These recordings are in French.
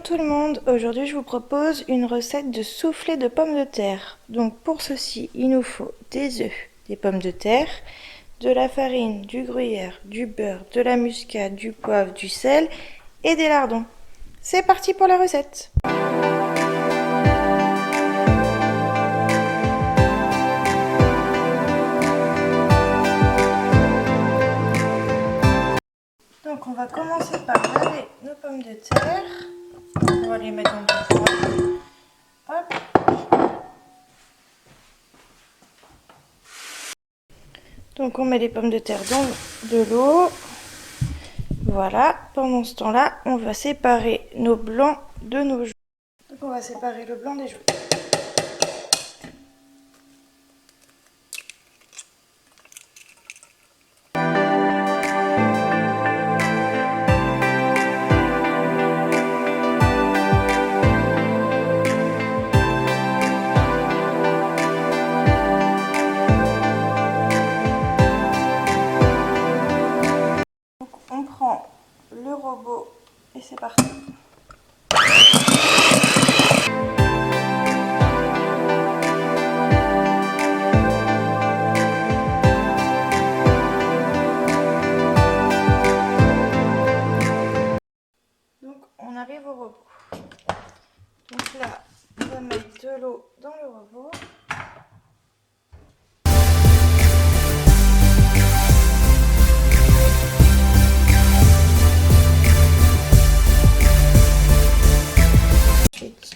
tout le monde, aujourd'hui je vous propose une recette de soufflé de pommes de terre. Donc pour ceci, il nous faut des œufs, des pommes de terre, de la farine, du gruyère, du beurre, de la muscade, du poivre, du sel et des lardons. C'est parti pour la recette. Donc on va commencer par laver nos pommes de terre. On va les mettre dans le fond. Hop. Donc on met les pommes de terre dans de l'eau. Voilà, pendant ce temps-là, on va séparer nos blancs de nos jaunes. Donc on va séparer le blanc des jaunes. On prend le robot et c'est parti. Donc on arrive au robot. Donc là, on va mettre de l'eau dans le robot.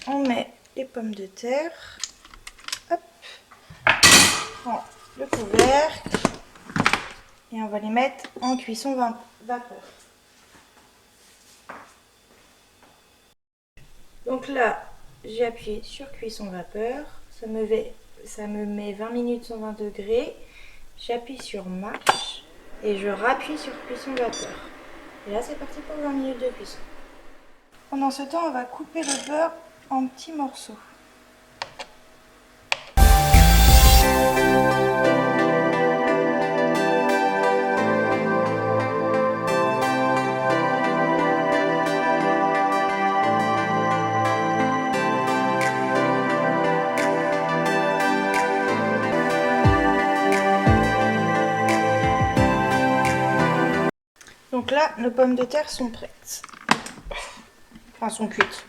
On met les pommes de terre, hop, on prend le couvercle et on va les mettre en cuisson vapeur. Donc là, j'ai appuyé sur cuisson vapeur, ça me met 20 minutes 120 degrés, j'appuie sur marche et je rappuie sur cuisson vapeur. Et là c'est parti pour 20 minutes de cuisson. Pendant ce temps, on va couper le beurre en petits morceaux. Donc là, nos pommes de terre sont prêtes. Enfin, sont cuites.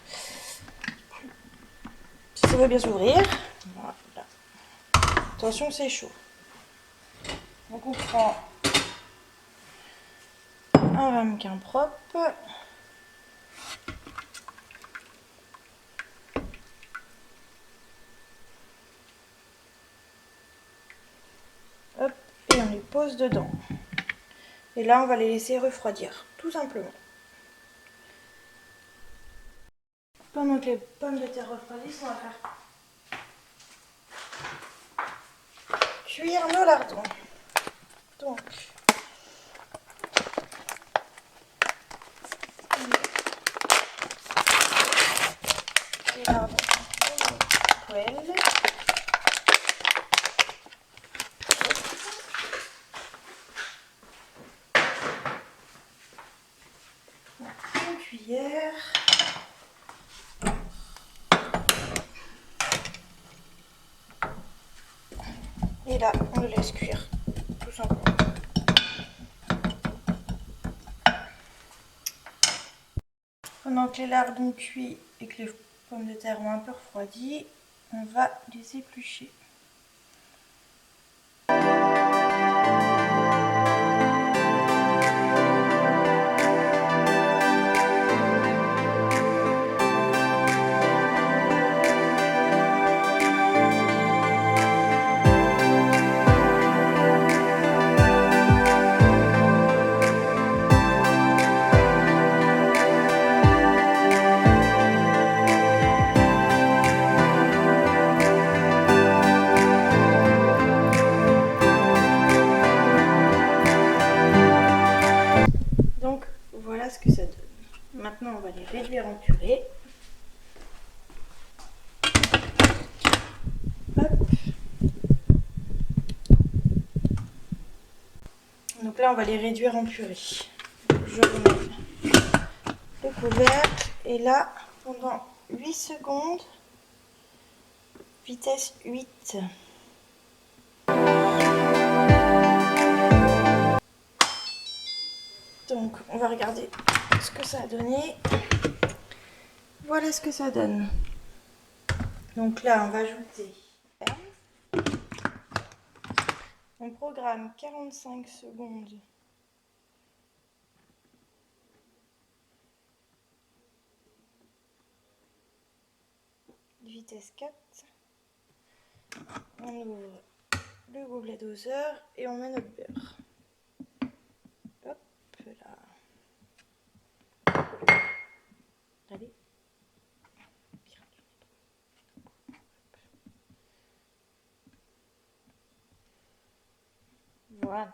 Si ça veut bien s'ouvrir. Voilà. Attention, c'est chaud. Donc on prend un ramequin propre. Hop, et on les pose dedans. Et là, on va les laisser refroidir, tout simplement. Pendant que les pommes de terre refroidissent, on va faire cuire nos lardons. Donc, les lardons dans une poêle. Une cuillère. Et là, on le laisse cuire, tout simplement. Pendant que les lardons cuits et que les pommes de terre ont un peu refroidi, on va les éplucher. Voilà ce que ça donne. Maintenant, on va les réduire en purée. Hop. Donc là, on va les réduire en purée. Je remets le couvercle et là, pendant 8 secondes, vitesse 8. Donc on va regarder ce que ça a donné. Voilà ce que ça donne. Donc là on va ajouter. On programme 45 secondes. Vitesse 4. On ouvre le gobelet doseur et on met notre beurre. Hop là. Allez. Voilà.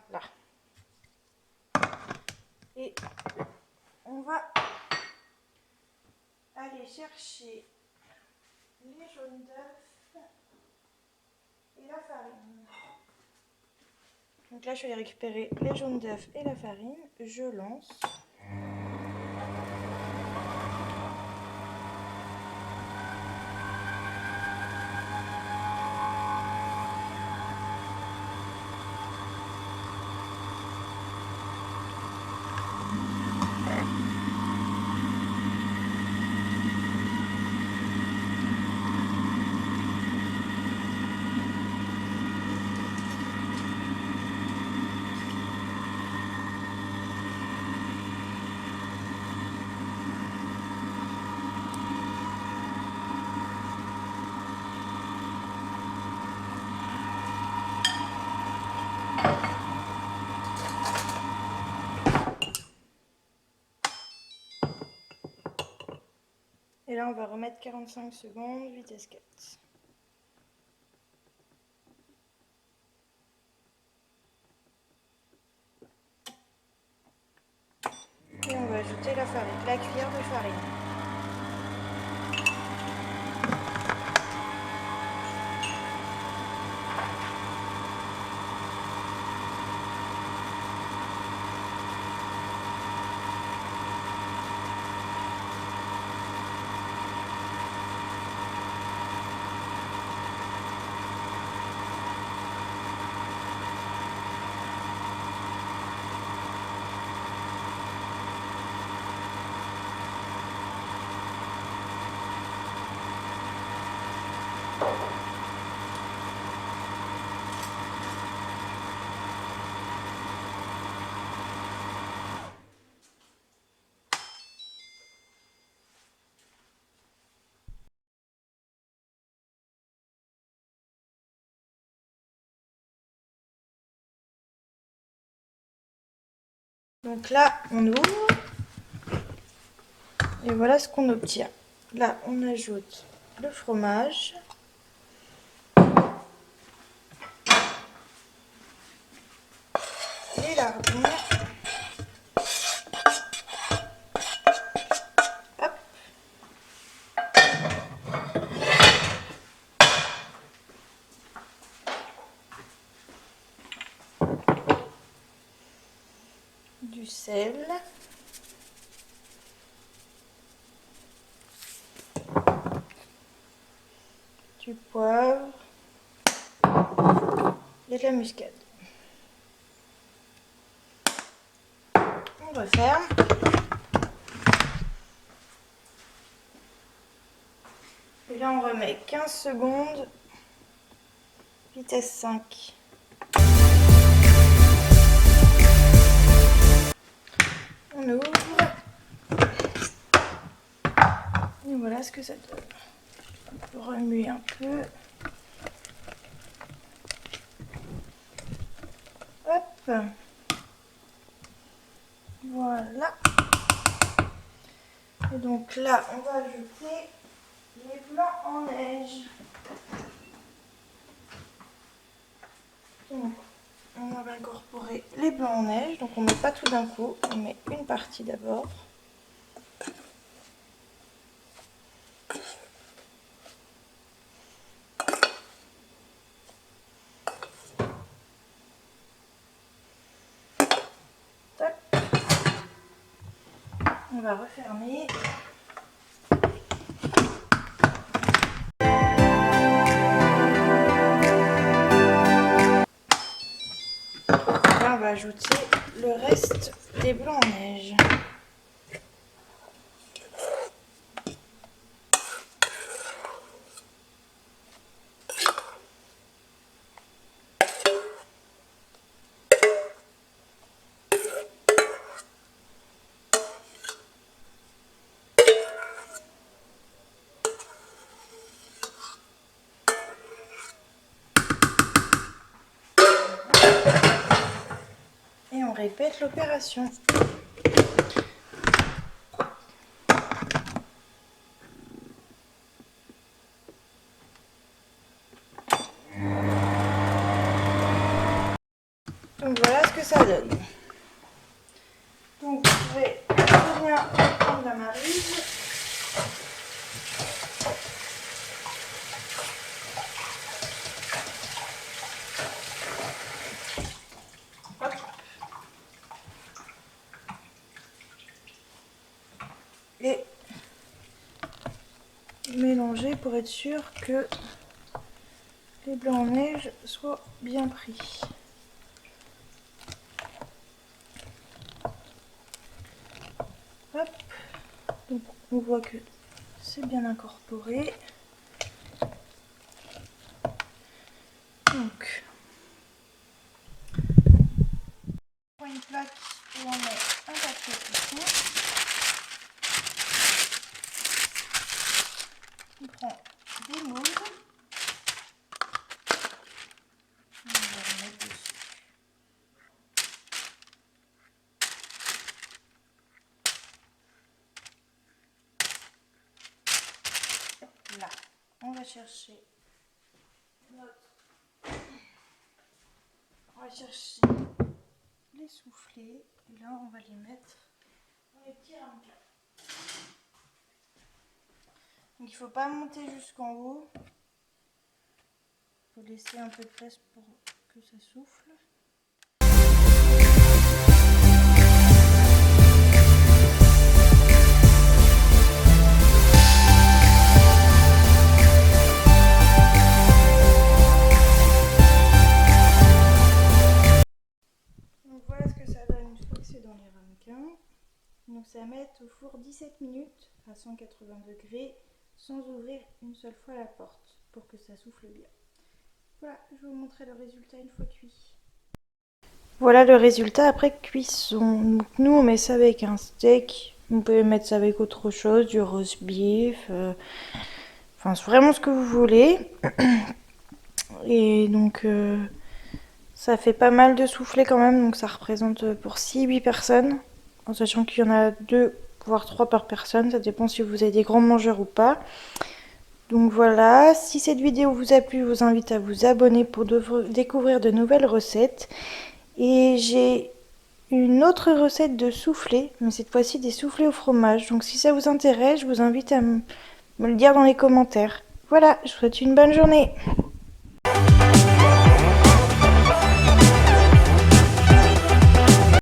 Et on va aller chercher les jaunes d'œufs et la farine. Donc là, je vais aller récupérer les jaunes d'œufs et la farine. Je lance. Et là, on va remettre 45 secondes, vitesse 4. Et on va ajouter la farine, la cuillère de farine. Donc là, on ouvre. Et voilà ce qu'on obtient. Là, on ajoute le fromage. Les lardons. Hop. Du sel. Du poivre. Et de la muscade. On referme. Et là, on remet 15 secondes, vitesse 5. On ouvre. Et voilà ce que ça donne. On peut remuer un peu. Hop. Voilà. Et donc là, on va ajouter les blancs en neige. Donc, on va incorporer les blancs en neige. Donc, on ne met pas tout d'un coup, on met une partie d'abord. On va refermer. rajouter le reste des blancs en neige. Et on répète l'opération. Donc voilà ce que ça donne. Donc vous pouvez bien prendre la maryse. Hop. Et mélanger pour être sûr que les blancs en neige soient bien pris. Hop. Donc on voit que c'est bien incorporé. Donc on prend une plaque où on met un papier cuisson. On prend des moules. On va les mettre dessus. Là, on va chercher les soufflets et là on va les mettre dans les petits ramequins. Donc il ne faut pas monter jusqu'en haut, il faut laisser un peu de place pour que ça souffle. Donc ça va mettre au four 17 minutes à 180 degrés sans ouvrir une seule fois la porte pour que ça souffle bien. Voilà, je vais vous montrer le résultat une fois cuit. Voilà le résultat après cuisson. Donc nous on met ça avec un steak, vous pouvez mettre ça avec autre chose, du roast beef, enfin c'est vraiment ce que vous voulez. Et donc ça fait pas mal de soufflets quand même, donc ça représente pour 6-8 personnes. En sachant qu'il y en a 2 voire 3 par personne, ça dépend si vous avez des grands mangeurs ou pas. Donc voilà, si cette vidéo vous a plu, je vous invite à vous abonner pour découvrir de nouvelles recettes. Et j'ai une autre recette de soufflés, mais cette fois-ci des soufflés au fromage. Donc si ça vous intéresse, je vous invite à me le dire dans les commentaires. Voilà, je vous souhaite une bonne journée.